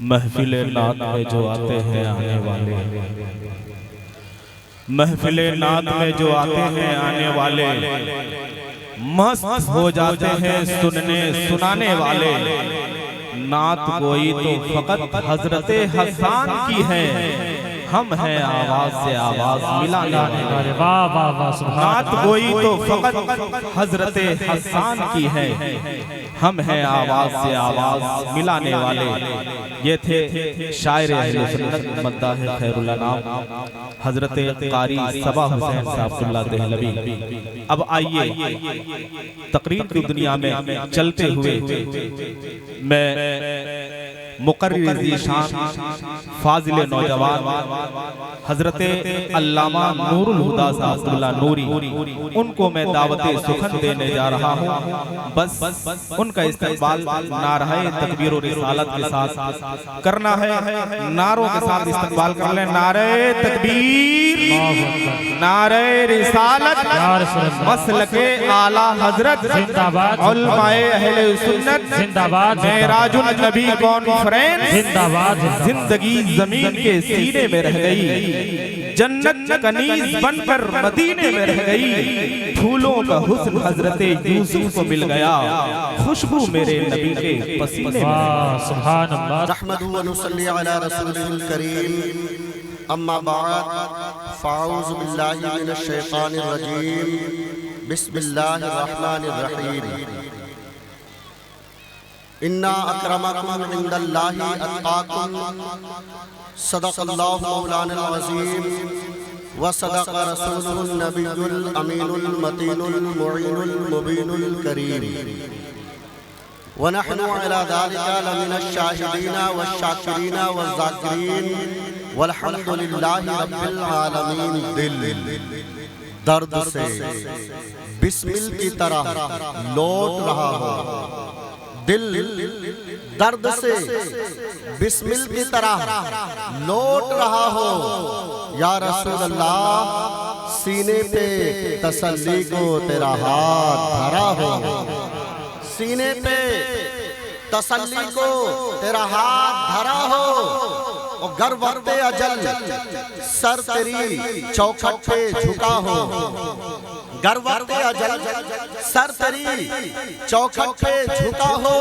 محفل نعت میں جو آتے ہیں آنے والے، محفل نعت میں جو آتے ہیں آنے والے، مست ہو جاتے ہیں سننے سنانے والے۔ نعت گوئی تو فقط حضرت حسان کی ہے، ہم ہیں آواز سے آواز ملانے والے۔ نعت گوئی تو فقط حضرت حسان کی ہے، ہم ہیں آواز سے آواز ملانے والے۔ یہ تھے شاعر اہل سنت مداح خیر الانام حضرت قاری صبا حسین صاحب اللہ دہلوی۔ اب آئیے تقریر کی دنیا میں چلتے ہوئے میں مقرر ذیشان فاضل نوجوان حضرت علامہ نور الہدیٰ صاحب اللہ نوری، ان کو میں دعوت سخن دینے جا رہا ہوں۔ بس ان کا استقبال نعرہ تکبیر و رسالت کے ساتھ کرنا ہے۔ نعروں کے ساتھ استقبال کر لیں۔ نعرہ تکبیر، نعرہ رسالت، مسلک اعلیٰ حضرت، علماء اہل سنت، معراج النبی کانفرنس، زندگی زمین کے سینے میں رہ گئی، جنت کنیز بن کر مدینے میں رہ گئی، پھولوں کا حسن حضرت یوسف کو مل گیا، خوشبو میرے نبی کے پسینے میں۔ سبحان اللہ۔ نحمدہ و نصلی علی رسولہ الکریم، اما بعد فاعوذ باللہ من الشیطان الرجیم، بسم اللہ الرحمن الرحیم۔ اِنَّا اَكْرَمَكُمْ عِنْدَ اللَّهِ أَتْقَاكُمْ صدق اللہ مولانا العظیم وصدق رسولہ النبی الامین المتین المعین المبین الکریم، ونحن علی ذلك لمن الشاہدین والشاکرین والذاکرین والحمد للہ رب العالمین۔ دل درد سے بسمل کی طرح لوٹ رہا ہو، دل درد سے بسمل کی طرح لوٹ رہا ہو، یا رسول اللہ سینے پہ تسلی کو تیرا ہاتھ دھرا ہو، سینے پہ تسلی کو تیرا ہاتھ دھرا ہو، اور گر وقت اجل سر تیری چوکھٹ پہ جھکا ہو، گر وقت اجل سر تیری چوکھٹ پہ جھکا ہو،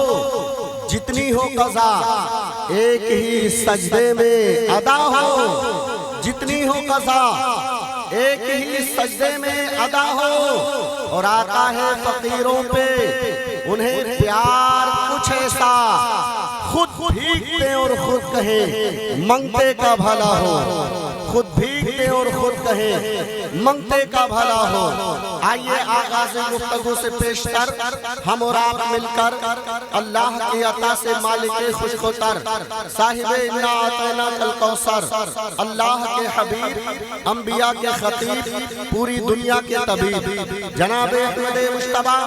جتنی ہو قضا ایک ہی سجدے میں ادا ہو، جتنی ہو قضا ایک ہی سجدے میں ادا ہو، اور آتا ہے فقیروں پہ انہیں پیار کچھ ایسا، خود بھیگتے اور خود کہیں منگتے کا بھلا ہو، خود بھیگتے اور خود کہیں منگتے کا بھلا ہو۔ آئیے آغاز گفتگو سے پیش کر ہم اور آپ مل کر اللہ کی عطا سے مالک خوش و تر، صاحب انا اعطیناک الکوثر، اللہ کے حبیب، انبیاء کے خطیب، پوری دنیا کے طبیب، جناب احمد مجتبیٰ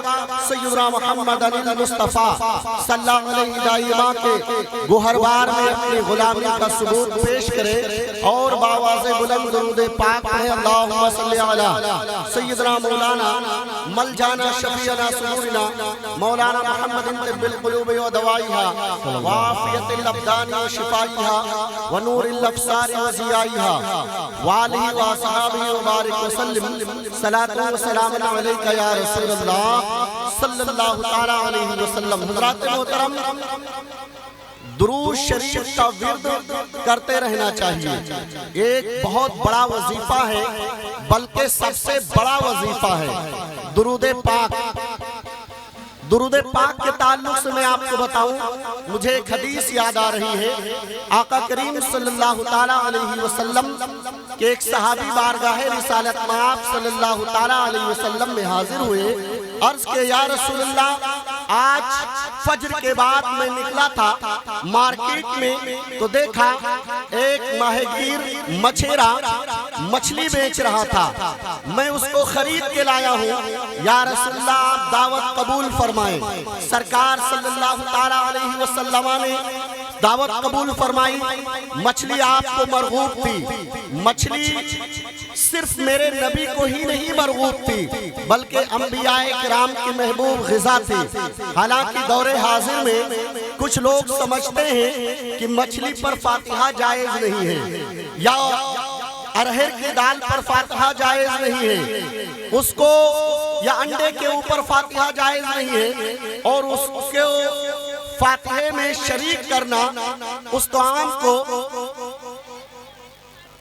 سیدنا محمد علی مصطفیٰ صلی اللہ علیہ دائمہ کے گوہربار میں اپنی غلامی کا ثبوت پیش کرے، اور باواز بلند درود پاک پڑھے۔ اللہم صلی علی سیدنا مولانا ملجانا شفیعنا سرورنا مولانا محمد طب القلوب و دوائیہا وعافیت الابدان و شفائیہا ونور الابصار و ضیائیہا وآلہ و صحابہ و بارک وسلم، صلاة و سلام علیکہ یا رسول اللہ صلی اللہ تعالیٰ علیہ وسلم۔ حضرات محترم، درود شریف کا ورد کرتے رہنا چاہیے، ایک بہت بڑا وظیفہ ہے، بلکہ سب سے بڑا وظیفہ ہے درود پاک۔ درود پاک کے تعلق سے میں آپ کو بتاؤں، مجھے ایک حدیث یاد آ رہی ہے۔ آقا کریم صلی اللہ تعالیٰ علیہ وسلم کہ ایک صحابی بارگاہ رسالت مآب صلی اللہ تعالیٰ علیہ وسلم میں حاضر ہوئے، عرض کہ یا رسول اللہ آج فجر کے بعد میں نکلا تھا مارکیٹ میں، تو دیکھا ایک ماہی گیر مچھیرا مچھلی بیچ رہا تھا، میں اس کو خرید کے لایا ہوں، یا رسول اللہ آپ دعوت قبول فرمائیں۔ سرکار صلی اللہ تعالیٰ علیہ وسلم نے دعوت قبول فرمائی، مچھلی آپ کو مرغوب تھی۔ مچھلی صرف میرے نبی کو ہی نہیں مرغوب تھی بلکہ انبیاء کرام کی محبوب غذا تھی۔ حالانکہ دور حاضر میں کچھ لوگ سمجھتے ہیں کہ مچھلی پر فاتحہ جائز نہیں ہے یا ارہر کی دال پر فاتحہ جائز نہیں ہے، اس کو یا انڈے کے اوپر فاتحہ جائز نہیں ہے، اور اس کو فاتحے میں شریک کرنا اس طعام کو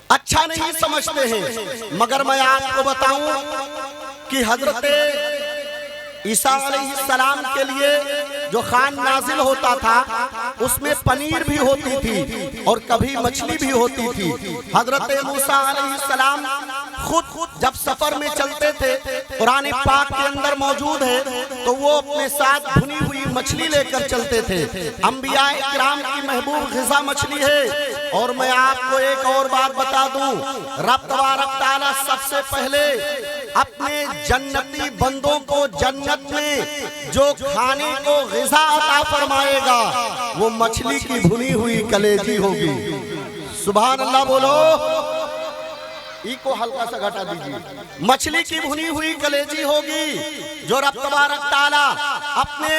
اچھا نہیں سمجھتے ہیں۔ مگر میں آپ کو بتاؤں کہ حضرت عیسیٰ علیہ السلام کے لیے جو خوان نازل ہوتا تھا اس میں پنیر بھی ہوتی تھی اور کبھی مچھلی بھی ہوتی تھی۔ حضرت موسیٰ علیہ السلام خود جب سفر میں چلتے تھے، قرآن پاک کے اندر موجود ہے، تو وہ اپنے ساتھ بھنی ہوئی مچھلی لے کر چلتے تھے۔ انبیاء کرام کی محبوب غذا مچھلی ہے۔ اور میں آپ کو ایک اور بات بتا دوں، رب تبارک تعالیٰ سب سے پہلے اپنے جنتی بندوں کو جنت میں جو کھانے کو غذا عطا فرمائے گا وہ مچھلی کی بھنی ہوئی کلیجی ہوگی۔ سبحان اللہ بولو، کو ہلکا سا گھٹا دیجیے۔ مچھلی کی بھنی ہوئی کلیجی ہوگی جو رب تبارک تعالیٰ اپنے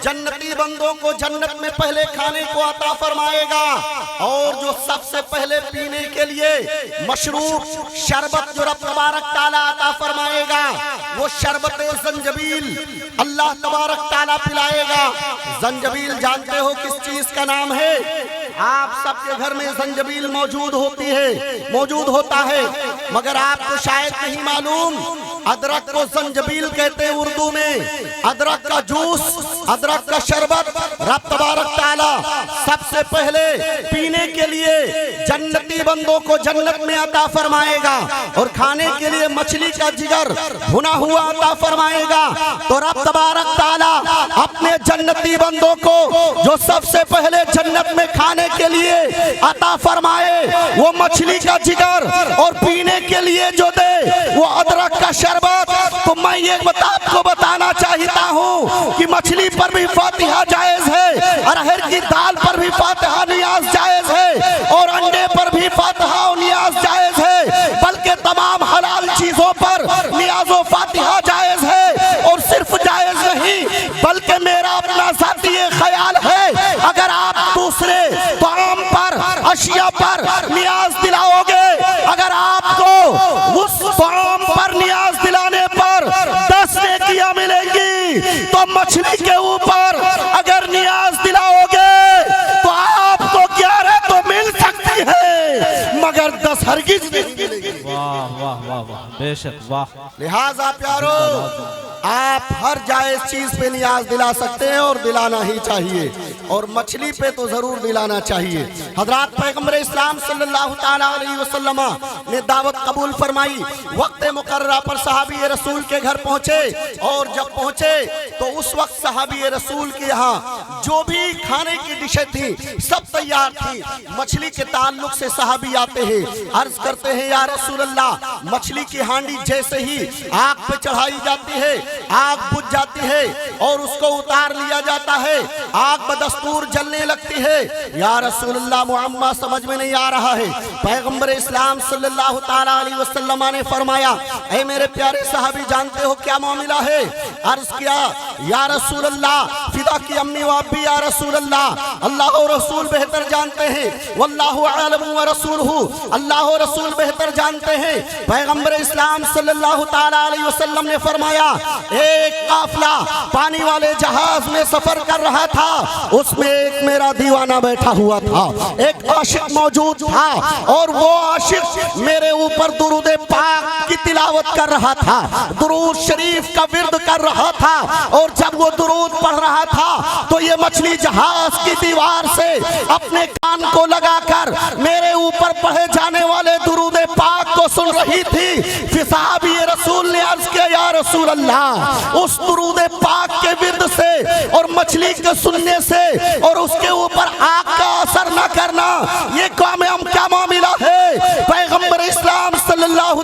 جنتی بندوں کو جنت میں پہلے کھانے کو عطا فرمائے گا، اور جو سب سے پہلے پینے کے لیے مشروب شربت جو رب تبارک تعالیٰ عطا فرمائے گا وہ شربت زنجبیل اللہ تبارک تعالیٰ پلائے گا۔ زنجبیل جانتے ہو کس چیز کا نام ہے؟ آپ سب کے گھر میں زنجبیل موجود ہوتا ہے، مگر آپ کو شاید نہیں معلوم ادرک کو زنجبیل کہتے ہیں اردو میں۔ ادرک کا جوس، ادرک کا شربت رب تبارک تعالیٰ سب سے پہلے پینے کے لیے جنتی بندوں کو جنت میں عطا فرمائے گا، اور کھانے کے لیے مچھلی کا جگر بھنا ہوا عطا فرمائے گا۔ تو رب تبارک تعالیٰ اپنے جنتی بندوں کو جو سب سے پہلے جنت میں کھانے کے لیے عطا فرمائے وہ مچھلی کا جگر، اور پینے کے لیے جو دے وہ ادرک کا شربت۔ تو میں یہ آپ کو بتانا چاہتا ہوں کہ مچھلی پر بھی فاتحہ جائز ہے، ارہر کی دال پر بھی فاتحہ نیاز جائز ہے، اور انڈے پر بھی فاتحہ نیاز جائز ہے، بلکہ تمام حلال چیزوں پر نیاز و فاتحہ جائز ہے۔ اور صرف جائز نہیں بلکہ میرا اپنا ذاتی خیال ہے، اگر آپ دوسرے طعام پر اشیاء پر نیاز دلاؤ گے، اگر آپ کو اس طعام پر نیاز دلانے پر 10 نیکیاں ملیں گی، تو مچھلی کے اوپر اگر نیاز دلاؤ گے تو آپ کو 11 تو مل سکتی ہے مگر 10 ہرگز نہیں ملیں گی۔ واہ واہ واہ واہ، بے شک واہ۔ لہٰذا پیارو، آپ ہر جائز چیز پہ نیاز دلا سکتے ہیں اور دلانا ہی چاہیے، اور مچھلی پہ تو ضرور دلانا چاہیے۔ حضرات پیغمبر اسلام صلی اللہ تعالیٰ علیہ وسلم نے دعوت قبول فرمائی، وقت مقررہ پر صحابی رسول کے گھر پہنچے، اور جب پہنچے تو اس وقت صحابی رسول کے یہاں جو بھی کھانے کی ڈشیں تھیں سب تیار تھیں۔ مچھلی کے تعلق سے صحابی آتے ہیں، عرض کرتے ہیں یا رسول اللہ، مچھلی کی ہانڈی جیسے ہی آگ پہ چڑھائی جاتی ہے آگ بجھ جاتی ہے اور اس کو اتار لیا جاتا ہے، آگ بدستور جلنے لگتی ہے۔ یا رسول اللہ، معمہ سمجھ میں نہیں آ رہا ہے۔ پیغمبر اسلام صلی اللہ تعالیٰ علیہ وسلم نے فرمایا، اے میرے پیارے صحابی، جانتے ہو کیا معاملہ ہے؟ عرض کیا، یا رسول اللہ، فدا کی امی و ابی یا رسول اللہ، اللہ و رسول بہتر جانتے ہیں، واللہ عالم و رسولہ، اللہ و رسول بہتر جانتے ہیں۔ پیغمبر اسلام صلی اللہ تعالیٰ علیہ وسلم نے فرمایا، ایک قافلہ پانی والے جہاز میں سفر کر رہا تھا، اس میں ایک میرا دیوانہ بیٹھا ہوا تھا، ایک عاشق موجود تھا، اور وہ عاشق میرے اوپر درود پاک کی تلاوت کر رہا تھا، درود شریف کا ورد کر رہا تھا، اور جب وہ درود پڑھ رہا تھا تو یہ مچھلی جہاز کی دیوار سے اپنے کان کو لگا کر میرے اوپر پڑھے جانے والے درود پاک کو سن رہی تھی۔ صحابی رسول نے عرض کیا، یا رسول اللہ، اس درود پاک کے ورد سے اور مچھلی کے سننے سے اور اس کے اوپر آگ کا اثر نہ کرنا، یہ کیا معاملہ ہے؟ پیغمبر اسلام صلی اللہ